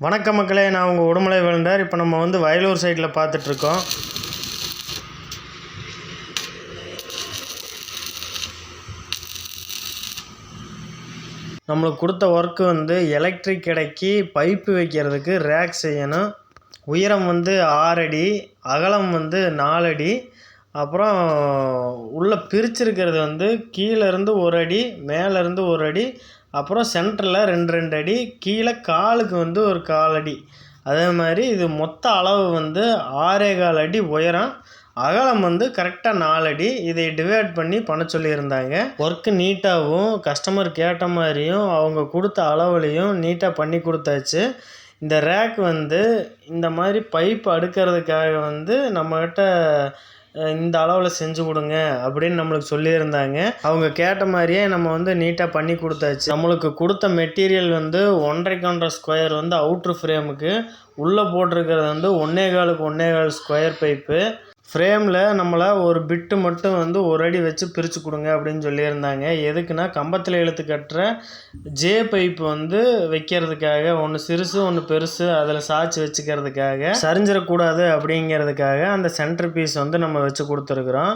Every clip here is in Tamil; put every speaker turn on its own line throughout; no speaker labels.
வணக்க மக்களே, நான் உங்கள் உடுமலை welder. இப்போ நம்ம வந்து வயலூர் சைடில் பார்த்துட்ருக்கோம். நம்மளுக்கு கொடுத்த ஒர்க்கு வந்து எலக்ட்ரிக் கடைக்கு பைப்பு வைக்கிறதுக்கு ரேக் செய்யணும். உயரம் வந்து 6 அடி, அகலம் வந்து 4 அடி. அப்புறம் உள்ளே பிரிச்சிருக்கிறது வந்து கீழேருந்து 1 அடி, மேலேருந்து 1 அடி, அப்புறம் சென்டரில் 2 அடி, கீழே காலுக்கு வந்து ஒரு 1/4 அடி. அதே மாதிரி இது மொத்த அளவு வந்து 6.25 அடி உயரம், அகலம் வந்து கரெக்டாக 4 அடி. இதை டிவைட் பண்ணி பண்ண சொல்லியிருந்தாங்க. ஒர்க்கு நீட்டாகவும் கஸ்டமர் கேட்ட மாதிரியும் அவங்க கொடுத்த அளவுலையும் நீட்டாக பண்ணி கொடுத்தாச்சு. இந்த ரேக் வந்து இந்த மாதிரி பைப் அடுக்கிறதுக்காக வந்து நம்மக்கிட்ட இந்த அளவில் செஞ்சு கொடுங்க அப்படின்னு நம்மளுக்கு சொல்லியிருந்தாங்க. அவங்க கேட்ட மாதிரியே நம்ம வந்து நீட்டாக பண்ணி கொடுத்தாச்சு. நம்மளுக்கு கொடுத்த மெட்டீரியல் வந்து 1.5 ஸ்கொயர் வந்து அவுட்ரு ஃப்ரேமுக்கு, உள்ளே போட்டிருக்கிறது வந்து 1.25 ஸ்கொயர் பைப்பு. ஃப்ரேமில் நம்மளை ஒரு பிட்டு மட்டும் வந்து 1 அடி வச்சு பிரித்து கொடுங்க அப்படின்னு சொல்லியிருந்தாங்க. எதுக்குன்னா கம்பத்தில் இழுத்து கட்டுற ஜே பைப்பு வந்து வைக்கிறதுக்காக, ஒன்று சிறுசு ஒன்று பெருசு அதில் சாய்ச்சி வச்சுக்கிறதுக்காக, சரிஞ்சிடக்கூடாது அப்படிங்கிறதுக்காக அந்த சென்டர் பீஸ் வந்து நம்ம வச்சு கொடுத்துருக்குறோம்.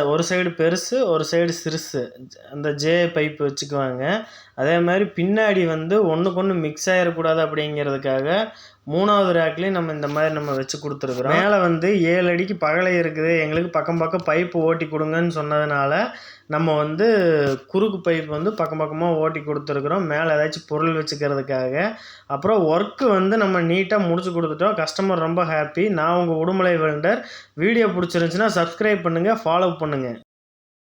ஒரு சைடு பெருசு, ஒரு சைடு சிறுசு, அந்த ஜே பைப்பு வச்சுக்குவாங்க. அதே மாதிரி பின்னாடி வந்து ஒன்றுக்கு ஒன்று மிக்ஸ் ஆகிடக்கூடாது அப்படிங்கிறதுக்காக 3வது ரேக்லேயும் நம்ம இந்த மாதிரி நம்ம வச்சு கொடுத்துருக்குறோம். மேலே வந்து 7 அடிக்கு பகலை இருக்குது, எங்களுக்கு பக்கம் பக்கம் பைப்பு ஓட்டி கொடுங்கன்னு சொன்னதுனால நம்ம வந்து குறுக்கு பைப் வந்து பக்கம் பக்கமாக ஓட்டி கொடுத்துருக்குறோம், மேலே ஏதாச்சும் பொருள் வச்சுக்கிறதுக்காக. அப்புறம் ஒர்க்கு வந்து நம்ம நீட்டாக முடிச்சு கொடுத்துட்டோம். கஸ்டமர் ரொம்ப ஹாப்பி. நான் உங்கள் உடுமலை welder. வீடியோ பிடிச்சிருந்துச்சுன்னா சப்ஸ்கிரைப் பண்ணுங்கள், ஃபாலோ பண்ணுங்கள்.